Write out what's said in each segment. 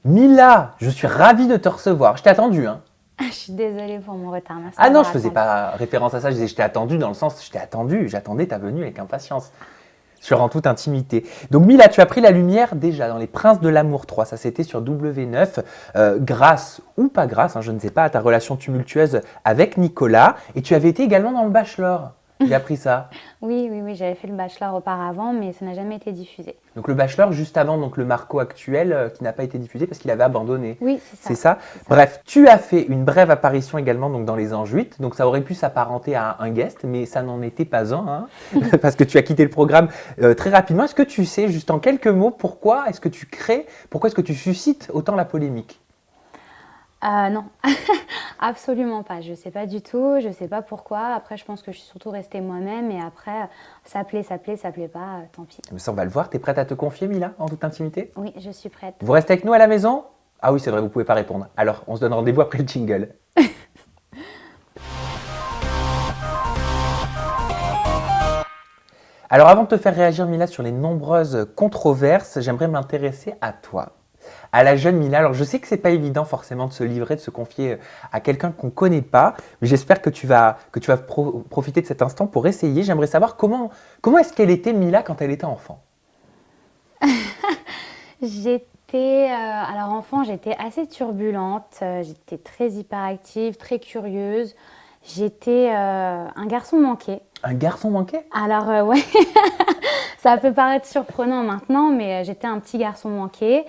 Mila, je suis ravie de te recevoir. Je t'ai attendu, hein. Je suis désolée pour mon retard. Merci Ah non, d'avoir je faisais attendu. pas référence à ça. Je disais je t'ai attendu dans le sens je t'ai attendu. J'attendais ta venue avec impatience. Sur En toute intimité. Donc Mila, tu as pris la lumière déjà dans Les Princes de l'amour 3. Ça c'était sur W9. Grâce ou pas grâce, hein, je ne sais pas, à ta relation tumultueuse avec Nicolas. Et tu avais été également dans le Bachelor. J'ai appris ça. Oui, oui, oui, j'avais fait le bachelor auparavant, mais ça n'a jamais été diffusé. Donc le Bachelor juste avant donc le Marco actuel qui n'a pas été diffusé parce qu'il avait abandonné. Oui, c'est ça. C'est ça. C'est ça. Bref, tu as fait une brève apparition également donc dans Les Anges 8, donc ça aurait pu s'apparenter à un guest, mais ça n'en était pas un, hein, parce que tu as quitté le programme très rapidement. Est-ce que tu sais, juste en quelques mots, pourquoi est-ce que tu crées, pourquoi est-ce que tu suscites autant la polémique? Non, absolument pas. Je ne sais pas du tout, je ne sais pas pourquoi. Après, je pense que je suis surtout restée moi-même et après, ça plaît, ça plaît pas, tant pis. Mais ça, on va le voir. Tu es prête à te confier, Mila, en toute intimité? Oui, je suis prête. Vous restez avec nous à la maison? Ah oui, c'est vrai, vous pouvez pas répondre. Alors, on se donne rendez-vous après le jingle. Alors, avant de te faire réagir, Mila, sur les nombreuses controverses, j'aimerais m'intéresser à toi, à la jeune Mila. Alors, je sais que c'est pas évident forcément de se livrer, de se confier à quelqu'un qu'on ne connaît pas, mais j'espère que tu vas profiter de cet instant pour essayer. J'aimerais savoir comment est-ce qu'elle était, Mila, quand elle était enfant? Alors enfant, j'étais assez turbulente, j'étais très hyperactive, très curieuse. J'étais un garçon manqué. Un garçon manqué? Alors ouais, ça peut paraître surprenant maintenant, mais j'étais un petit garçon manqué.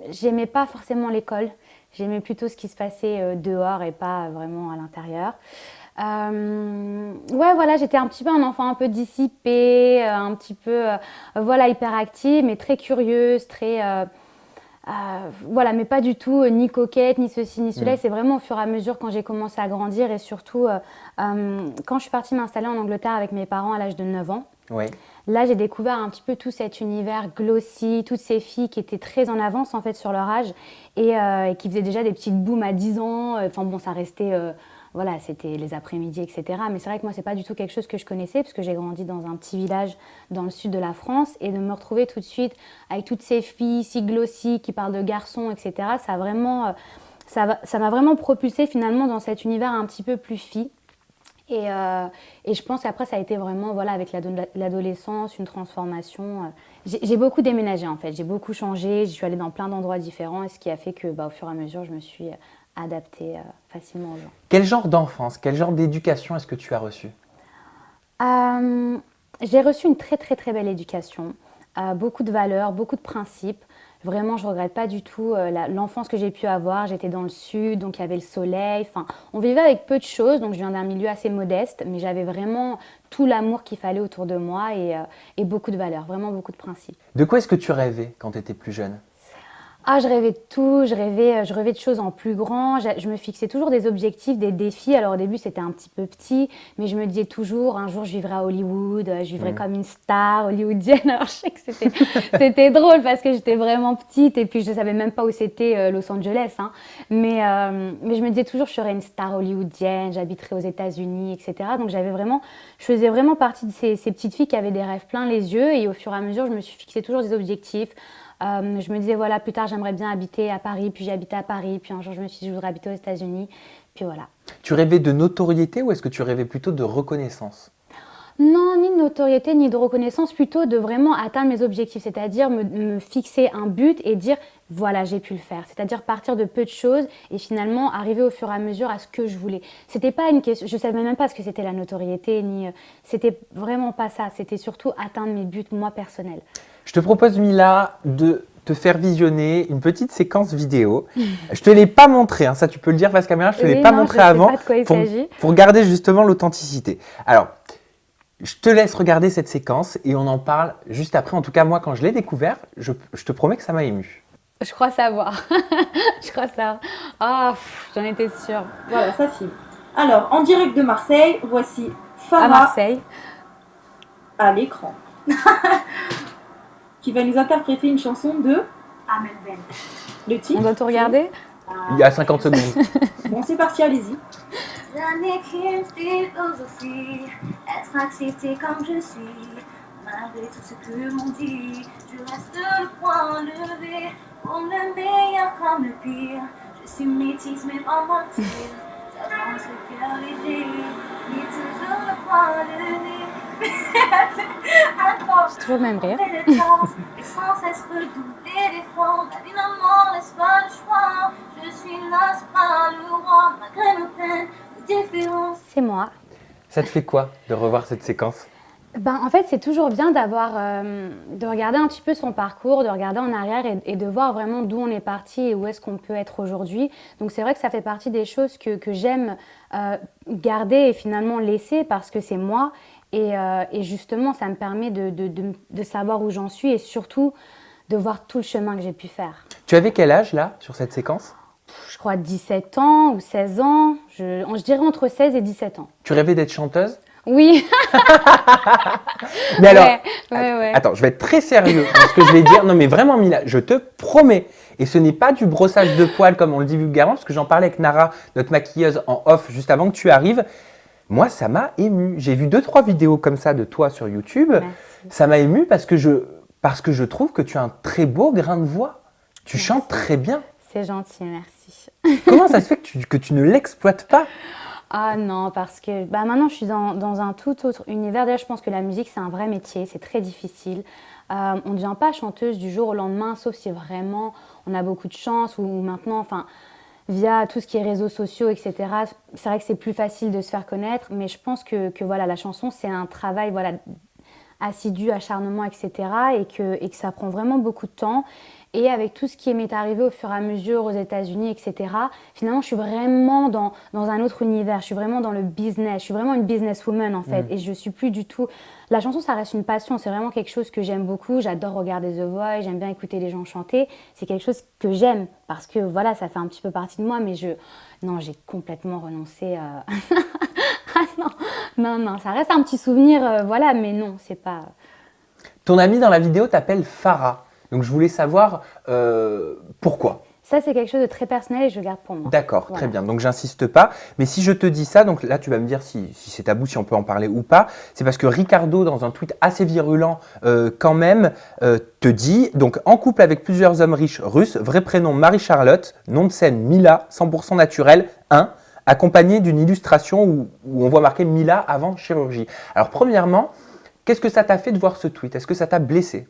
J'aimais pas forcément l'école. J'aimais plutôt ce qui se passait dehors et pas vraiment à l'intérieur. Ouais, voilà, j'étais un petit peu un enfant un peu dissipé, un petit peu, voilà, hyperactive, mais très curieuse, très, voilà, mais pas du tout ni coquette, ni ceci, ni cela. Et c'est vraiment au fur et à mesure quand j'ai commencé à grandir et surtout quand je suis partie m'installer en Angleterre avec mes parents à l'âge de 9 ans. Oui. Là, j'ai découvert un petit peu tout cet univers glossy, toutes ces filles qui étaient très en avance en fait sur leur âge et qui faisaient déjà des petites booms à 10 ans. Enfin bon, ça restait, voilà, c'était les après-midi, etc. Mais c'est vrai que moi, c'est pas du tout quelque chose que je connaissais parce que j'ai grandi dans un petit village dans le sud de la France et de me retrouver tout de suite avec toutes ces filles si glossy qui parlent de garçons, etc. Ça a vraiment, ça m'a vraiment propulsée finalement dans cet univers un petit peu plus fille. Et je pense qu'après, ça a été vraiment, voilà, avec l'adolescence, une transformation. J'ai beaucoup déménagé, en fait. J'ai beaucoup changé. Je suis allée dans plein d'endroits différents. Et ce qui a fait que, au fur et à mesure, je me suis adaptée facilement aux gens. Quel genre d'enfance, quel genre d'éducation est-ce que tu as reçu? J'ai reçu une très, très, très belle éducation. Beaucoup de valeurs, beaucoup de principes. Vraiment, je ne regrette pas du tout l'enfance que j'ai pu avoir. J'étais dans le sud, donc il y avait le soleil. Enfin, on vivait avec peu de choses, donc je viens d'un milieu assez modeste, mais j'avais vraiment tout l'amour qu'il fallait autour de moi et beaucoup de valeurs, vraiment beaucoup de principes. De quoi est-ce que tu rêvais quand tu étais plus jeune? Ah, je rêvais de tout, je rêvais de choses en plus grand. Je me fixais toujours des objectifs, des défis. Alors au début, c'était un petit peu petit, mais je me disais toujours, un jour, je vivrai à Hollywood, je vivrai comme une star hollywoodienne. Alors je sais que c'était drôle parce que j'étais vraiment petite et puis je ne savais même pas où c'était Los Angeles, hein. Mais je me disais toujours, je serai une star hollywoodienne, j'habiterai aux États-Unis, etc. Donc je faisais vraiment partie de ces petites filles qui avaient des rêves plein les yeux et au fur et à mesure, je me suis fixé toujours des objectifs. Je me disais, voilà, plus tard, j'aimerais bien habiter à Paris, puis j'ai habité à Paris, puis un jour, je me suis dit, je voudrais habiter aux États-Unis, puis voilà. Tu rêvais de notoriété ou est-ce que tu rêvais plutôt de reconnaissance? Non, ni de notoriété, ni de reconnaissance, plutôt de vraiment atteindre mes objectifs, c'est-à-dire me fixer un but et dire, voilà, j'ai pu le faire. C'est-à-dire partir de peu de choses et finalement arriver au fur et à mesure à ce que je voulais. C'était pas une question, je savais même pas ce que c'était la notoriété, c'était vraiment pas ça. C'était surtout atteindre mes buts, moi, personnels. Je te propose, Mila, de te faire visionner une petite séquence vidéo. Je te l'ai pas montré, hein, ça tu peux le dire face caméra, je te l'ai pas montré avant pas de quoi il s'agit. pour garder justement l'authenticité. Alors, je te laisse regarder cette séquence et on en parle juste après. En tout cas, moi, quand je l'ai découvert, je te promets que ça m'a ému. Je crois savoir. Je crois savoir. Ah, j'en étais sûre. Voilà, ça filme. Alors, en direct de Marseille, voici À Farah Marseille. à l'écran. Qui va nous interpréter une chanson de Ahmed Ben. le titre. On doit tout regarder? Il y a 50 secondes. Bon, c'est parti, allez-y. J'en ai qu'une philosophie, être accepté comme je suis. Malgré tout ce que l'on dit, je reste le poing levé. Pour le meilleur comme le pire, je suis métisse mais pas mentir. J'avance le cœur léger, mais toujours le poing levé. Attends, J'ai toujours le même rire. de chance, et sans cesse redoubler d'efforts. La vie ne m'en laisse pas le choix. Je suis là, c'est pas le roi, malgré nos peines, nos différences. C'est moi. Ça te fait quoi de revoir cette séquence? Ben, en fait, c'est toujours bien de regarder un petit peu son parcours, de regarder en arrière et de voir vraiment d'où on est parti et où est-ce qu'on peut être aujourd'hui. Donc c'est vrai que ça fait partie des choses que j'aime garder et finalement laisser parce que c'est moi. Et justement, ça me permet de savoir où j'en suis et surtout de voir tout le chemin que j'ai pu faire. Tu avais quel âge là sur cette séquence? Je crois 17 ans ou 16 ans, je dirais entre 16 et 17 ans. Tu rêvais d'être chanteuse? Oui. Mais alors, ouais. attends, je vais être très sérieux dans ce que je vais dire. Non mais vraiment Mila, je te promets. Et ce n'est pas du brossage de poils comme on le dit vulgairement, parce que j'en parlais avec Nara, notre maquilleuse en off, juste avant que tu arrives. Moi, ça m'a ému. J'ai vu 2-3 vidéos comme ça de toi sur YouTube. Merci. Ça m'a ému parce que je trouve que tu as un très beau grain de voix. Tu Merci. chantes très bien. C'est gentil, merci. Comment ça se fait que tu ne l'exploites pas? Ah non, parce que maintenant je suis dans un tout autre univers. Déjà, je pense que la musique, c'est un vrai métier, c'est très difficile. On ne devient pas chanteuse du jour au lendemain, sauf si vraiment on a beaucoup de chance ou maintenant, enfin, via tout ce qui est réseaux sociaux, etc. C'est vrai que c'est plus facile de se faire connaître, mais je pense que voilà, la chanson, c'est un travail voilà, assidu, acharnement, etc. Et que ça prend vraiment beaucoup de temps. Et avec tout ce qui m'est arrivé au fur et à mesure aux États-Unis, etc., finalement, je suis vraiment dans un autre univers. Je suis vraiment dans le business. Je suis vraiment une businesswoman, en fait. Et je suis plus du tout... La chanson, ça reste une passion. C'est vraiment quelque chose que j'aime beaucoup. J'adore regarder The Voice. J'aime bien écouter les gens chanter. C'est quelque chose que j'aime parce que, voilà, ça fait un petit peu partie de moi. Mais non, j'ai complètement renoncé à... non, ça reste un petit souvenir, voilà, mais non, c'est pas... Ton amie dans la vidéo t'appelle Farah. Donc je voulais savoir pourquoi. Ça, c'est quelque chose de très personnel et je le garde pour moi. D'accord, Voilà. très bien. Donc j'insiste pas. Mais si je te dis ça, donc là tu vas me dire si c'est tabou, si on peut en parler ou pas. C'est parce que Ricardo, dans un tweet assez virulent quand même, te dit, donc en couple avec plusieurs hommes riches russes, vrai prénom Marie-Charlotte, nom de scène Mila, 100% naturel, 1, accompagné d'une illustration où on voit marqué Mila avant chirurgie. Alors premièrement, qu'est-ce que ça t'a fait de voir ce tweet? Est-ce que ça t'a blessé?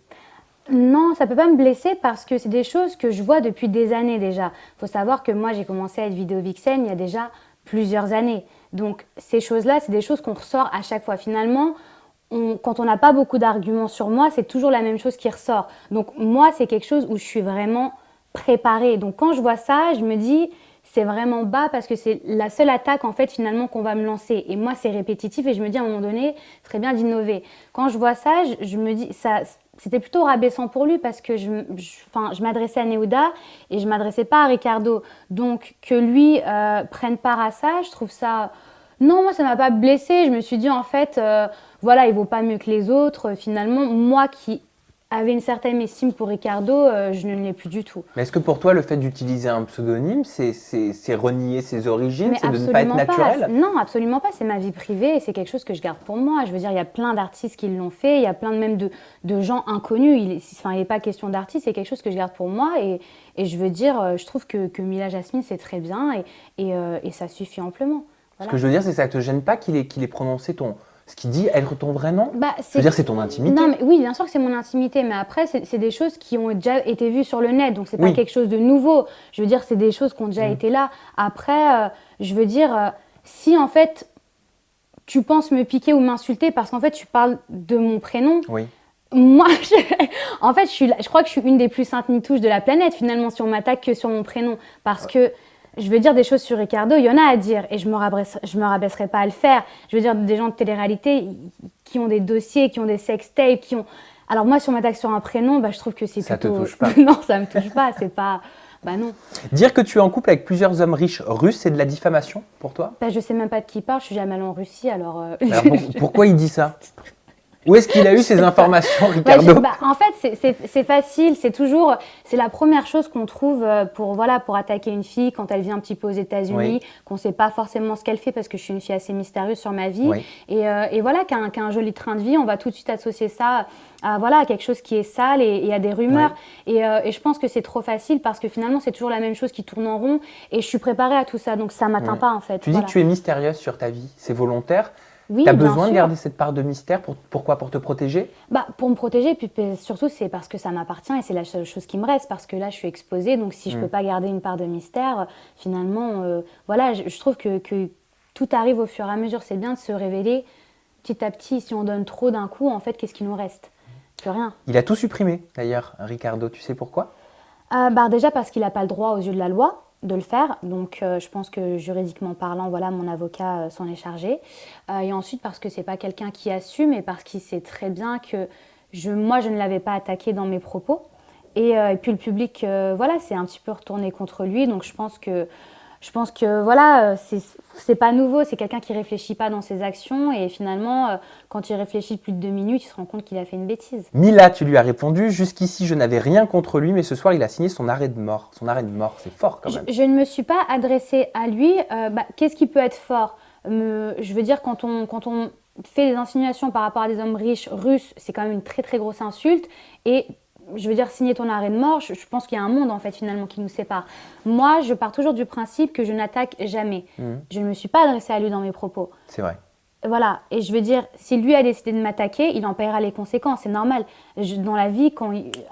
Non, ça peut pas me blesser parce que c'est des choses que je vois depuis des années déjà. Il faut savoir que moi, j'ai commencé à être vidéo vixen il y a déjà plusieurs années. Donc, ces choses-là, c'est des choses qu'on ressort à chaque fois. Finalement, quand on n'a pas beaucoup d'arguments sur moi, c'est toujours la même chose qui ressort. Donc, moi, c'est quelque chose où je suis vraiment préparée. Donc, quand je vois ça, je me dis... c'est vraiment bas parce que c'est la seule attaque en fait finalement qu'on va me lancer. Et moi, c'est répétitif et je me dis à un moment donné, ce serait bien d'innover. Quand je vois ça, je me dis, c'était plutôt rabaissant pour lui parce que je m'adressais à Neouda et je ne m'adressais pas à Ricardo. Donc que lui prenne part à ça, je trouve ça... Non, moi, ça ne m'a pas blessée. Je me suis dit en fait, voilà, il ne vaut pas mieux que les autres. Finalement, moi qui... avait une certaine estime pour Ricardo, je ne l'ai plus du tout. Mais est-ce que pour toi, le fait d'utiliser un pseudonyme, c'est renier ses origines, c'est de ne pas être naturel? Non, absolument pas. C'est ma vie privée et c'est quelque chose que je garde pour moi. Je veux dire, il y a plein d'artistes qui l'ont fait, il y a plein même de gens inconnus. Il n'est pas question d'artiste, c'est quelque chose que je garde pour moi. Et je veux dire, je trouve que Mila Jasmine, c'est très bien et ça suffit amplement. Voilà. Ce que je veux dire, c'est que ça ne te gêne pas qu'il ait prononcé ce qu'il dit, être ton vrai nom? Je veux dire, c'est ton intimité. Non, mais oui, bien sûr que c'est mon intimité, mais après, c'est des choses qui ont déjà été vues sur le net, donc c'est pas quelque chose de nouveau. Je veux dire, c'est des choses qui ont déjà été là. Après, je veux dire, si en fait, tu penses me piquer ou m'insulter parce qu'en fait, tu parles de mon prénom, moi, en fait, je crois que je suis une des plus saintes nitouches de la planète, finalement, si on m'attaque que sur mon prénom, parce que je veux dire des choses sur Ricardo, il y en a à dire et je me rabaisserai pas à le faire. Je veux dire des gens de télé-réalité qui ont des dossiers, qui ont des sextapes, qui ont... Alors moi, si on m'attaque sur un prénom, je trouve que c'est plutôt... Ça te touche pas? Non, ça me touche pas, c'est pas... non. Dire que tu es en couple avec plusieurs hommes riches russes, c'est de la diffamation pour toi? Je sais même pas de qui il parle, je suis jamais allée en Russie, alors... Alors pourquoi il dit ça? Où est-ce qu'il a eu ces informations, Ouais, Ricardo? en fait, c'est facile, c'est la première chose qu'on trouve pour attaquer une fille quand elle vient un petit peu aux États-Unis, Oui. qu'on ne sait pas forcément ce qu'elle fait parce que je suis une fille assez mystérieuse sur ma vie. Oui. Et voilà, qu'un joli train de vie, on va tout de suite associer ça à quelque chose qui est sale et à des rumeurs. Et je pense que c'est trop facile parce que finalement, c'est toujours la même chose qui tourne en rond et je suis préparée à tout ça, donc ça ne m'atteint pas en fait. Tu dis que tu es mystérieuse sur ta vie, c'est volontaire? Oui, Tu as bien besoin de sûr. garder cette part de mystère, pourquoi? Pour te protéger? Pour me protéger, puis surtout c'est parce que ça m'appartient et c'est la seule chose qui me reste parce que là je suis exposée, donc si je peux pas garder une part de mystère, finalement, voilà, je trouve que tout arrive au fur et à mesure. C'est bien de se révéler petit à petit. Si on donne trop d'un coup, en fait, qu'est-ce qui nous reste? Plus rien. Il a tout supprimé, d'ailleurs, Ricardo, tu sais pourquoi? Déjà parce qu'il n'a pas le droit aux yeux de la loi de le faire, donc je pense que juridiquement parlant, voilà, mon avocat s'en est chargé. Et ensuite parce que c'est pas quelqu'un qui assume et parce qu'il sait très bien que moi je ne l'avais pas attaqué dans mes propos. Et puis le public, voilà, c'est un petit peu retourné contre lui, donc je pense que voilà, c'est pas nouveau, c'est quelqu'un qui réfléchit pas dans ses actions et finalement, quand il réfléchit plus de 2 minutes, il se rend compte qu'il a fait une bêtise. Mila, tu lui as répondu, jusqu'ici je n'avais rien contre lui, mais ce soir il a signé son arrêt de mort. Son arrêt de mort, c'est fort quand même. Je ne me suis pas adressée à lui. Qu'est-ce qui peut être fort? Je veux dire, quand on fait des insinuations par rapport à des hommes riches russes, c'est quand même une très très grosse insulte. Et je veux dire, signer ton arrêt de mort, je pense qu'il y a un monde en fait finalement qui nous sépare. Moi, je pars toujours du principe que je n'attaque jamais. Je ne me suis pas adressée à lui dans mes propos. C'est vrai. Voilà, et je veux dire, si lui a décidé de m'attaquer, il en paiera les conséquences, c'est normal. Dans la vie,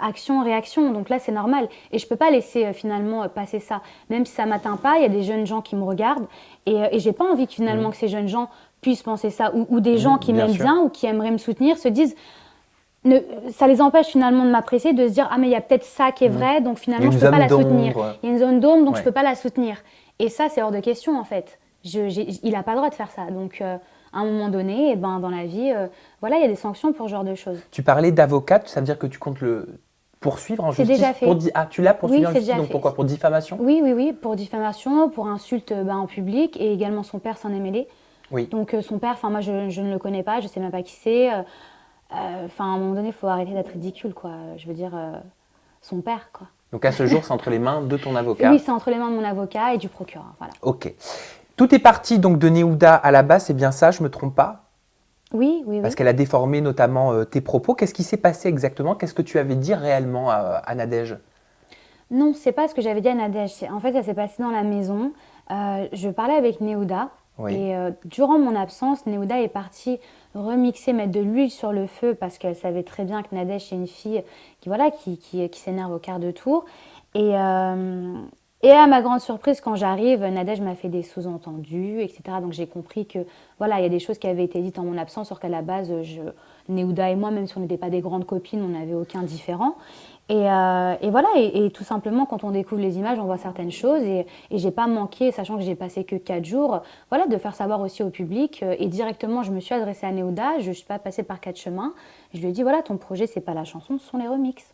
action, réaction, donc là c'est normal. Et je peux pas laisser finalement passer ça. Même si ça m'atteint pas, il y a des jeunes gens qui me regardent et j'ai pas envie que finalement que ces jeunes gens puissent penser ça. Ou des gens qui bien m'aiment sûr. bien ou qui aimeraient me soutenir se disent... ça les empêche finalement de m'apprécier, de se dire « Ah mais il y a peut-être ça qui est vrai, donc finalement je peux pas la soutenir. Il y a une zone d'ombre, donc je peux pas la soutenir. » Et ça c'est hors de question en fait. Il a pas le droit de faire ça. Donc à un moment donné, dans la vie, voilà, il y a des sanctions pour ce genre de choses. Tu parlais d'avocate, ça veut dire que tu comptes le poursuivre en justice? C'est déjà fait. Tu l'as poursuivi en Oui, c'est justice, déjà donc fait. pourquoi? Pour diffamation? Oui, pour diffamation, pour insulte en public et également son père s'en est mêlé. Oui. Donc son père, moi je ne le connais pas, je sais même pas qui c'est. À un moment donné, il faut arrêter d'être ridicule, quoi. Je veux dire, son père, quoi. Donc à ce jour, c'est entre les mains de ton avocat? Oui, c'est entre les mains de mon avocat et du procureur, voilà. Ok. Tout est parti donc de Neouda à la base, c'est bien ça, je me trompe pas? Oui. Parce qu'elle a déformé notamment tes propos. Qu'est-ce qui s'est passé exactement? Qu'est-ce que tu avais dit réellement à Nadège? Non, c'est pas ce que j'avais dit à Nadège. En fait, ça s'est passé dans la maison. Je parlais avec Neouda. Oui. Et durant mon absence, Neouda est partie remixer, mettre de l'huile sur le feu parce qu'elle savait très bien que Nadège est une fille qui s'énerve au quart de tour. Et à ma grande surprise, quand j'arrive, Nadège m'a fait des sous-entendus, etc. Donc j'ai compris que voilà, il y a des choses qui avaient été dites en mon absence, alors qu'à la base, Neouda et moi, même si on n'était pas des grandes copines, on n'avait aucun différent. Et voilà, et tout simplement, quand on découvre les images, on voit certaines choses. Et j'ai pas manqué, sachant que j'ai passé que 4 jours, voilà, de faire savoir aussi au public. Et directement, je me suis adressée à Neouda, je ne suis pas passée par 4 chemins. Je lui ai dit, voilà, ton projet, c'est pas la chanson, ce sont les remixes.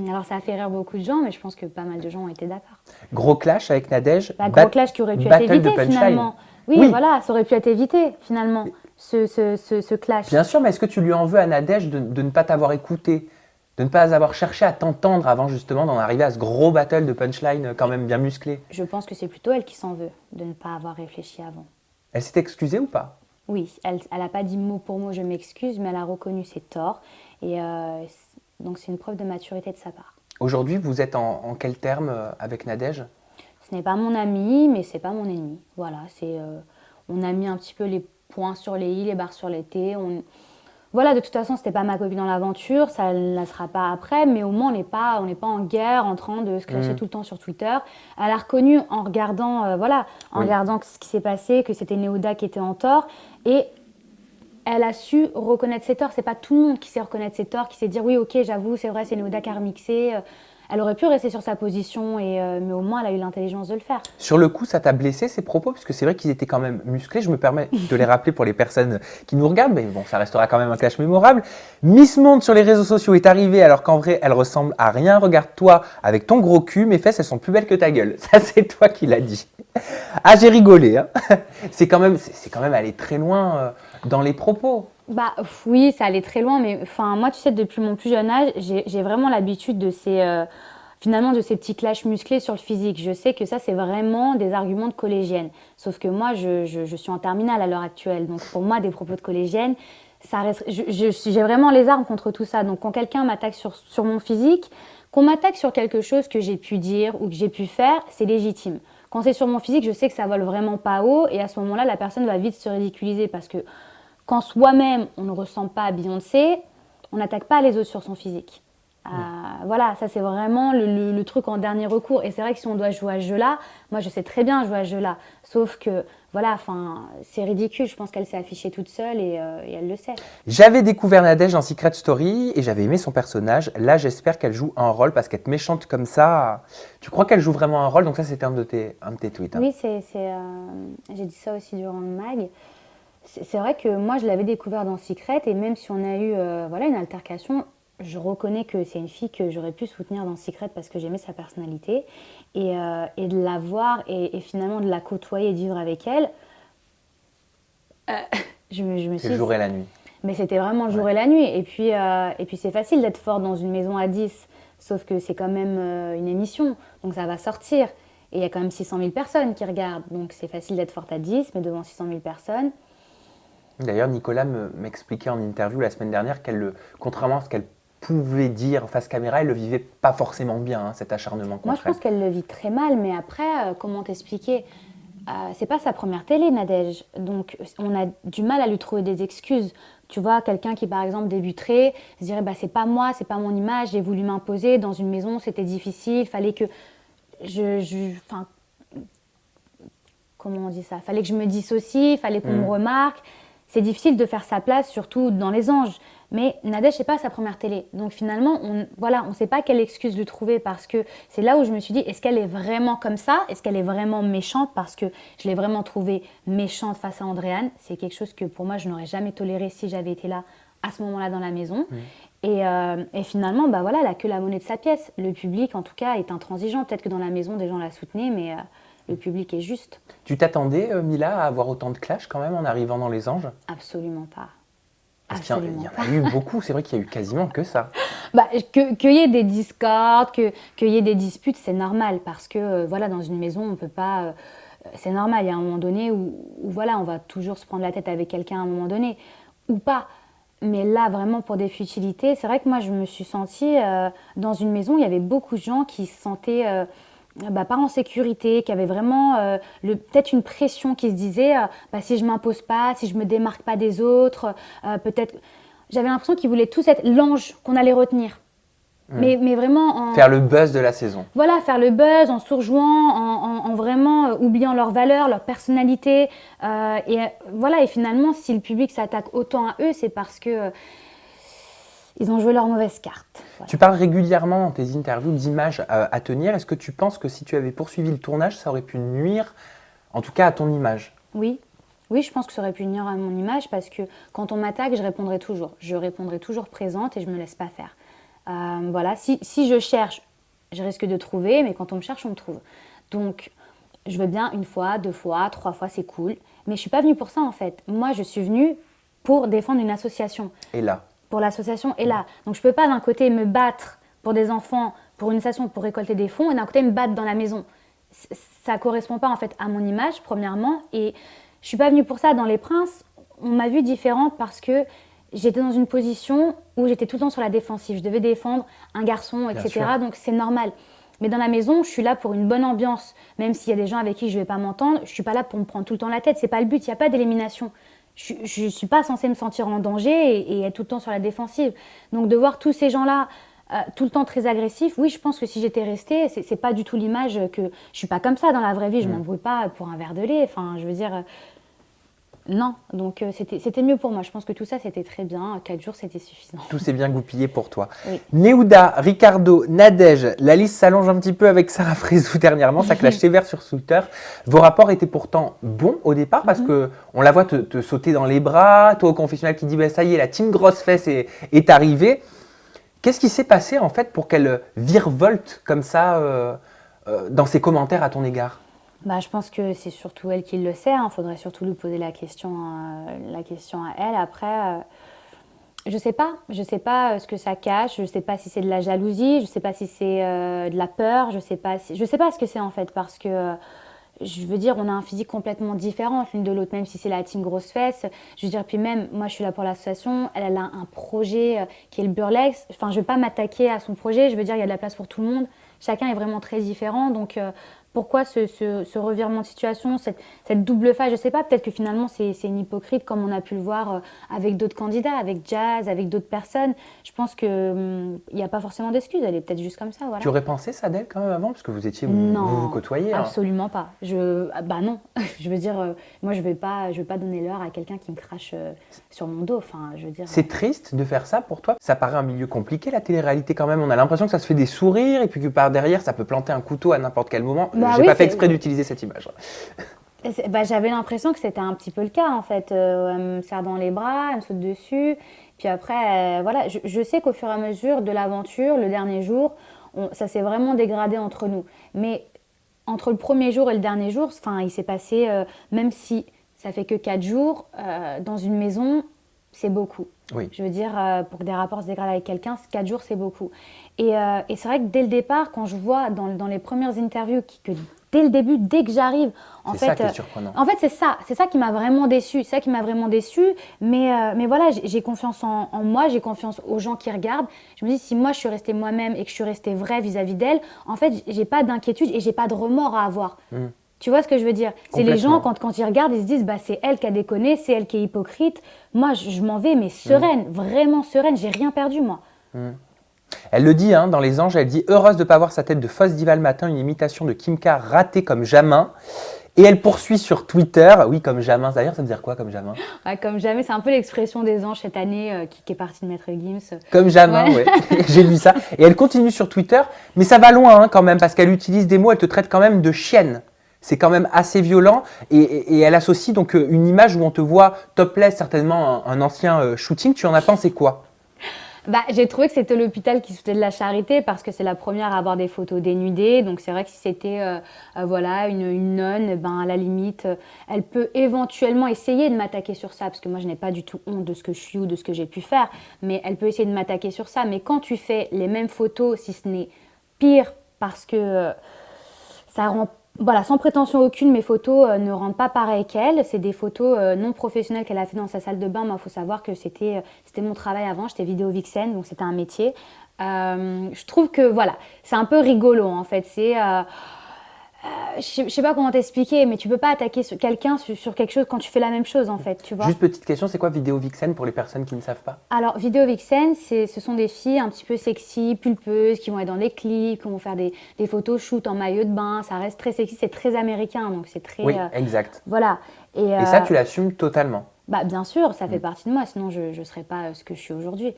Alors ça a fait rire beaucoup de gens, mais je pense que pas mal de gens ont été d'accord. Gros clash avec Nadège? Gros clash qui aurait pu être battle de évité punchline. finalement. Oui, voilà, ça aurait pu être évité finalement, ce clash. Bien sûr, mais est-ce que tu lui en veux à Nadège de ne pas t'avoir écouté, de ne pas avoir cherché à t'entendre avant justement d'en arriver à ce gros battle de punchline quand même bien musclé? Je pense que c'est plutôt elle qui s'en veut, de ne pas avoir réfléchi avant. Elle s'est excusée ou pas? Oui, elle n'a pas dit mot pour mot je m'excuse, mais elle a reconnu ses torts. Et donc c'est une preuve de maturité de sa part. Aujourd'hui, vous êtes en quel terme avec Nadège? Ce n'est pas mon ami, mais c'est pas mon ennemi. Voilà, on a mis un petit peu les points sur les i, les barres sur les t. Voilà, de toute façon, c'était pas ma copine dans l'aventure, ça ne la sera pas après, mais au moins on n'est pas en guerre, en train de se clasher tout le temps sur Twitter. Elle a reconnu en regardant, regardant ce qui s'est passé, que c'était Neouda qui était en tort, et elle a su reconnaître ses torts. C'est pas tout le monde qui sait reconnaître ses torts, qui sait dire oui, ok, j'avoue, c'est vrai, c'est Neouda qui a remixé. Elle aurait pu rester sur sa position, mais au moins elle a eu l'intelligence de le faire. Sur le coup, ça t'a blessé ces propos? Parce que c'est vrai qu'ils étaient quand même musclés. Je me permets de les rappeler pour les personnes qui nous regardent, mais bon, ça restera quand même un clash mémorable. Miss Monde sur les réseaux sociaux est arrivée alors qu'en vrai, elle ressemble à rien. Regarde-toi avec ton gros cul, mes fesses, elles sont plus belles que ta gueule. Ça, c'est toi qui l'as dit. Ah, j'ai rigolé. Hein. C'est quand même aller très loin. dans les propos. Bah oui, ça allait très loin, mais enfin moi, tu sais, depuis mon plus jeune âge, j'ai vraiment l'habitude de finalement de ces petits clashs musclés sur le physique. Je sais que ça, c'est vraiment des arguments de collégienne. Sauf que moi, je suis en terminale à l'heure actuelle, donc pour moi, des propos de collégienne, ça reste, j'ai vraiment les armes contre tout ça. Donc quand quelqu'un m'attaque sur mon physique, qu'on m'attaque sur quelque chose que j'ai pu dire ou que j'ai pu faire, c'est légitime. Quand c'est sur mon physique, je sais que ça vole vraiment pas haut, et à ce moment-là, la personne va vite se ridiculiser parce que quand soi-même, on ne ressemble pas à Beyoncé, on n'attaque pas les autres sur son physique. Voilà, ça c'est vraiment le truc en dernier recours. Et c'est vrai que si on doit jouer à ce jeu-là, moi je sais très bien jouer à ce jeu-là. Sauf que, voilà, c'est ridicule. Je pense qu'elle s'est affichée toute seule et elle le sait. J'avais découvert Nadège dans Secret Story et j'avais aimé son personnage. Là, j'espère qu'elle joue un rôle parce qu'être méchante comme ça, tu crois qu'elle joue vraiment un rôle? Donc ça, c'était un de tes tweets. Hein. Oui, j'ai dit ça aussi durant le mag. C'est vrai que moi, je l'avais découvert dans Secret, et même si on a eu voilà, une altercation, je reconnais que c'est une fille que j'aurais pu soutenir dans Secret parce que j'aimais sa personnalité. Et de la voir et finalement de la côtoyer et de vivre avec elle, je me suis C'est le jour et la nuit. Mais c'était vraiment le jour et la nuit. Et puis c'est facile d'être fort dans une maison à 10, sauf que c'est quand même une émission, donc ça va sortir. Et il y a quand même 600 000 personnes qui regardent, donc c'est facile d'être forte à 10, mais devant 600 000 personnes... D'ailleurs, Nicolas m'expliquait en interview la semaine dernière contrairement à ce qu'elle pouvait dire face caméra, elle le vivait pas forcément bien, hein, cet acharnement contre elle. Moi, je pense qu'elle le vit très mal, mais après, comment t'expliquer? C'est pas sa première télé, Nadège, donc on a du mal à lui trouver des excuses. Tu vois, quelqu'un qui, par exemple, débuterait, se dirait bah, c'est pas moi, c'est pas mon image, j'ai voulu m'imposer dans une maison, c'était difficile, fallait que comment on dit ça? Fallait que je me dissocie, fallait qu'on me remarque. C'est difficile de faire sa place, surtout dans Les Anges. Mais Nadège, c'est pas sa première télé. Donc finalement, on ne sait pas quelle excuse lui trouver, parce que c'est là où je me suis dit, est-ce qu'elle est vraiment comme ça? Est-ce qu'elle est vraiment méchante? Parce que je l'ai vraiment trouvée méchante face à Andréane. C'est quelque chose que pour moi, je n'aurais jamais toléré si j'avais été là à ce moment-là dans la maison. Et finalement, bah voilà, elle n'a que la monnaie de sa pièce. Le public, en tout cas, est intransigeant. Peut-être que dans la maison, des gens la soutenaient, mais le public est juste. Tu t'attendais, Mila, à avoir autant de clash quand même en arrivant dans Les Anges? Absolument pas. Parce qu'il y en a eu beaucoup, c'est vrai qu'il y a eu quasiment que ça. Bah, qu'il y ait des discords, qu'il y ait des disputes, c'est normal, parce que voilà, dans une maison, on peut pas... c'est normal, il y a un moment donné où voilà, on va toujours se prendre la tête avec quelqu'un à un moment donné, ou pas. Mais là, vraiment, pour des futilités, c'est vrai que moi, je me suis sentie dans une maison où il y avait beaucoup de gens qui se sentaient... pas en sécurité, qui avait vraiment peut-être une pression, qui se disait si je m'impose pas, si je me démarque pas des autres, peut-être... J'avais l'impression qu'ils voulaient tous être l'ange qu'on allait retenir. Mais vraiment... Faire le buzz de la saison. Voilà, faire le buzz en surjouant, en vraiment oubliant leurs valeurs, leur personnalité. Et finalement, si le public s'attaque autant à eux, c'est parce que... ils ont joué leur mauvaise carte. Voilà. Tu parles régulièrement dans tes interviews d'images à tenir. Est-ce que tu penses que si tu avais poursuivi le tournage, ça aurait pu nuire, en tout cas à ton image? Oui, je pense que ça aurait pu nuire à mon image, parce que quand on m'attaque, je répondrai toujours. Je répondrai toujours présente et je ne me laisse pas faire. Voilà, si je cherche, je risque de trouver, mais quand on me cherche, on me trouve. Donc, je veux bien 1 fois, 2 fois, 3 fois, c'est cool. Mais je ne suis pas venue pour ça, en fait. Moi, je suis venue pour défendre une association. Et là? Pour l'association est là. Donc je ne peux pas d'un côté me battre pour des enfants, pour une association, pour récolter des fonds, et d'un côté me battre dans la maison. Ça ne correspond pas en fait à mon image, premièrement. Et je ne suis pas venue pour ça. Dans Les Princes, on m'a vue différente parce que j'étais dans une position où j'étais tout le temps sur la défensive. Je devais défendre un garçon, etc. Donc c'est normal. Mais dans la maison, je suis là pour une bonne ambiance. Même s'il y a des gens avec qui je ne vais pas m'entendre, je ne suis pas là pour me prendre tout le temps la tête. Ce n'est pas le but, il n'y a pas d'élimination. Je ne suis pas censée me sentir en danger et être tout le temps sur la défensive. Donc de voir tous ces gens-là tout le temps très agressifs, oui, je pense que si j'étais restée, ce n'est pas du tout l'image que... Je ne suis pas comme ça dans la vraie vie, je ne m'embrouille pas pour un verre de lait. Enfin, je veux dire... non, donc c'était mieux pour moi. Je pense que tout ça, c'était très bien. 4 jours, c'était suffisant. Tout s'est bien goupillé pour toi. Oui. Neouda, Ricardo, Nadège, la liste s'allonge un petit peu avec Sarah Frézou dernièrement. Ça clash sévère sur Twitter. Vos rapports étaient pourtant bons au départ parce qu'on la voit te sauter dans les bras. Toi au confessionnal qui dit ça y est, la team grosse fesse est arrivée. Qu'est-ce qui s'est passé en fait pour qu'elle virevolte comme ça dans ses commentaires à ton égard? Bah, je pense que c'est surtout elle qui le sait. Il faudrait surtout lui poser la question à elle. Après, je sais pas. Je sais pas ce que ça cache. Je sais pas si c'est de la jalousie. Je sais pas si c'est de la peur. Je sais pas ce que c'est en fait parce que je veux dire, on a un physique complètement différent l'une de l'autre, même si c'est la team grosse fesse. Je veux dire, puis même, moi, je suis là pour l'association. Elle a un projet qui est le burlesque. Enfin, je vais pas m'attaquer à son projet. Je veux dire, il y a de la place pour tout le monde. Chacun est vraiment très différent. Donc, pourquoi ce revirement de situation, cette double face? Je sais pas, peut-être que finalement, c'est une hypocrite, comme on a pu le voir avec d'autres candidats, avec Jazz, avec d'autres personnes. Je pense qu'il n'y a pas forcément d'excuses. Elle est peut-être juste comme ça, voilà. Tu aurais pensé ça d'elle quand même avant? Parce que vous Non, vous côtoyez. Hein. absolument pas. Bah non, je veux dire, moi je vais pas donner l'heure à quelqu'un qui me crache sur mon dos. Enfin, je veux dire. C'est triste de faire ça pour toi? Ça paraît un milieu compliqué, la télé-réalité quand même. On a l'impression que ça se fait des sourires et puis que par derrière, ça peut planter un couteau à n'importe quel moment. Bah J'ai oui, pas fait exprès d'utiliser cette image. Bah, j'avais l'impression que c'était un petit peu le cas en fait. Elle me serre dans les bras, elle me saute dessus. Puis après, voilà, je sais qu'au fur et à mesure de l'aventure, le dernier jour, ça s'est vraiment dégradé entre nous. Mais entre le premier jour et le dernier jour, enfin, il s'est passé, même si ça fait que 4 jours, dans une maison, c'est beaucoup. Oui. Je veux dire, pour que des rapports se dégradent avec quelqu'un, 4 jours, c'est beaucoup. Et c'est vrai que dès le départ, quand je vois dans les premières interviews que dès le début, dès que j'arrive, c'est ça qui est surprenant. En fait, c'est ça qui m'a vraiment déçue. C'est ça qui m'a vraiment déçue. Mais voilà, j'ai confiance en moi, j'ai confiance aux gens qui regardent. Je me dis, si moi je suis restée moi-même et que je suis restée vraie vis-à-vis d'elle, en fait, j'ai pas d'inquiétude et j'ai pas de remords à avoir. Tu vois ce que je veux dire? C'est les gens, quand ils regardent, ils se disent, bah, c'est elle qui a déconné, c'est elle qui est hypocrite. Moi, je m'en vais, mais sereine, vraiment sereine. J'ai rien perdu, moi. Elle le dit, hein, dans Les Anges, elle dit « Heureuse de ne pas voir sa tête de fausse diva le matin, une imitation de Kim K ratée comme jamais ». Et elle poursuit sur Twitter, oui, comme jamais. D'ailleurs, ça veut dire quoi, comme jamais? Ouais, comme jamais, c'est un peu l'expression des Anges cette année qui est partie de Maître Gims. Comme jamais, ouais. J'ai lu ça. Et elle continue sur Twitter, mais ça va loin hein, quand même, parce qu'elle utilise des mots, elle te traite quand même de chienne. C'est quand même assez violent et elle associe donc une image où on te voit topless, certainement un ancien shooting. Tu en as pensé quoi? Bah, j'ai trouvé que c'était l'hôpital qui faisait de la charité parce que c'est la première à avoir des photos dénudées. Donc c'est vrai que si c'était voilà, une nonne, ben, à la limite, elle peut éventuellement essayer de m'attaquer sur ça parce que moi je n'ai pas du tout honte de ce que je suis ou de ce que j'ai pu faire. Mais elle peut essayer de m'attaquer sur ça. Mais quand tu fais les mêmes photos, si ce n'est pire, parce que ça rend... Voilà, sans prétention aucune, mes photos ne rendent pas pareil qu'elle. C'est des photos non professionnelles qu'elle a fait dans sa salle de bain. Mais il faut savoir que c'était mon travail avant. J'étais vidéo vixen, donc c'était un métier. Je trouve que voilà, c'est un peu rigolo en fait. C'est, je sais pas comment t'expliquer, mais tu peux pas attaquer quelqu'un sur quelque chose quand tu fais la même chose en fait, tu vois. Juste petite question, c'est quoi vidéo vixen pour les personnes qui ne savent pas? Alors, vidéo vixen, ce sont des filles un petit peu sexy, pulpeuses, qui vont être dans des clips, qui vont faire des photos shoot en maillot de bain. Ça reste très sexy, c'est très américain, donc c'est très... Oui, exact. Voilà. Et ça, tu l'assumes totalement? Bah, bien sûr, ça fait partie de moi, sinon je ne serais pas ce que je suis aujourd'hui.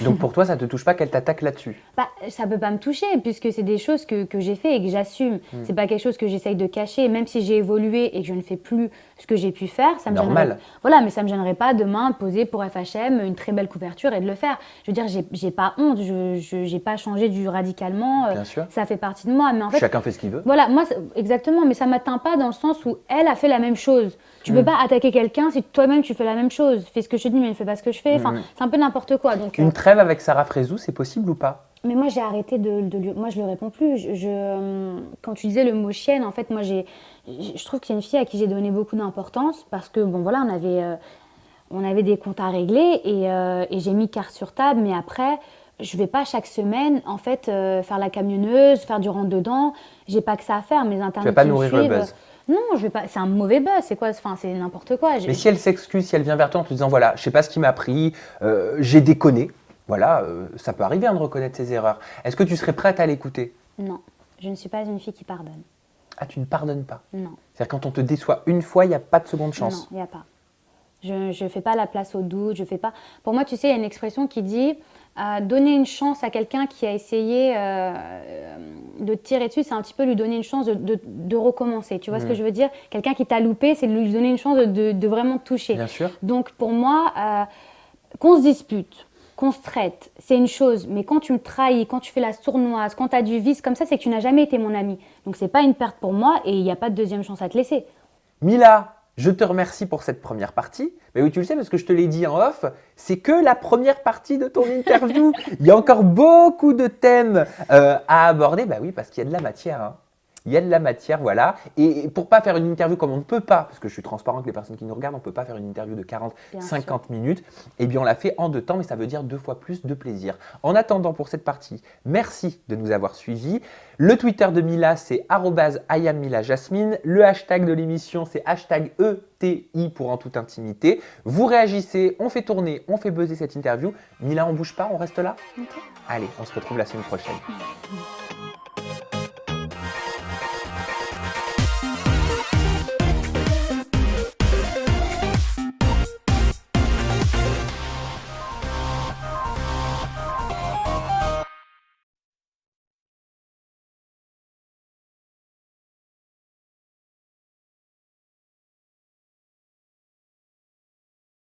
Donc pour toi, ça ne te touche pas qu'elle t'attaque là-dessus? Bah, ça ne peut pas me toucher, puisque c'est des choses que j'ai fait et que j'assume. C'est pas quelque chose que j'essaye de cacher, même si j'ai évolué et que je ne fais plus ce que j'ai pu faire. Ça me Normal. Voilà, mais ça ne me gênerait pas demain de poser pour FHM une très belle couverture et de le faire. Je veux dire, j'ai pas honte, je n'ai pas changé radicalement. Bien sûr. Ça fait partie de moi. Mais en fait, chacun fait ce qu'il veut. Voilà, moi, exactement, mais ça ne m'atteint pas dans le sens où elle a fait la même chose. Tu ne peux pas attaquer quelqu'un si toi-même tu fais la même chose. Fais ce que je te dis, mais ne fais pas ce que je fais. Enfin, c'est un peu n'importe quoi. Donc, Une trêve avec Sarah Frézou, c'est possible ou pas? Mais moi, j'ai arrêté moi, je ne lui réponds plus. Quand tu disais le mot chienne, en fait, moi, je trouve que c'est une fille à qui j'ai donné beaucoup d'importance parce que, bon, voilà, on avait des comptes à régler et j'ai mis carte sur table, mais après, je ne vais pas chaque semaine, en fait, faire la camionneuse, faire du rentre-dedans. Je n'ai pas que ça à faire. Mes internautes tu ne vas pas nourrir le buzz? Non, je vais pas. C'est un mauvais buzz. C'est quoi? Enfin, c'est n'importe quoi. Mais si elle s'excuse, si elle vient vers toi en te disant voilà, je sais pas ce qui m'a pris, j'ai déconné, voilà, ça peut arriver hein, de reconnaître ses erreurs. Est-ce que tu serais prête à l'écouter? Non, je ne suis pas une fille qui pardonne. Ah, tu ne pardonnes pas? Non. C'est-à-dire quand on te déçoit une fois, il n'y a pas de seconde chance? Non, il n'y a pas. Je ne fais pas la place au doute. Je fais pas. Pour moi, tu sais, il y a une expression qui dit donner une chance à quelqu'un qui a essayé de te tirer dessus, c'est un petit peu lui donner une chance de recommencer. Tu vois ce que je veux dire? Quelqu'un qui t'a loupé, c'est de lui donner une chance de vraiment te toucher. Bien sûr. Donc pour moi, qu'on se dispute, qu'on se traite, c'est une chose, mais quand tu me trahis, quand tu fais la sournoise, quand tu as du vice comme ça, c'est que tu n'as jamais été mon ami. Donc c'est pas une perte pour moi et il n'y a pas de deuxième chance à te laisser. Mila, je te remercie pour cette première partie. Mais oui, tu le sais parce que je te l'ai dit en off, c'est que la première partie de ton interview. Il y a encore beaucoup de thèmes à aborder. Bah oui, parce qu'il y a de la matière, hein. Il y a de la matière, voilà. Et pour pas faire une interview comme on ne peut pas, parce que je suis transparent avec les personnes qui nous regardent, on ne peut pas faire une interview de 40, Bien 50 minutes, eh bien on l'a fait en 2 temps, mais ça veut dire 2 fois plus de plaisir. En attendant pour cette partie, merci de nous avoir suivis. Le Twitter de Mila, c'est @IamMilaJasmine. Le hashtag de l'émission, c'est #ETI pour En Toute Intimité. Vous réagissez, on fait tourner, on fait buzzer cette interview. Mila, on bouge pas, on reste là. Ok. Allez, on se retrouve la semaine prochaine.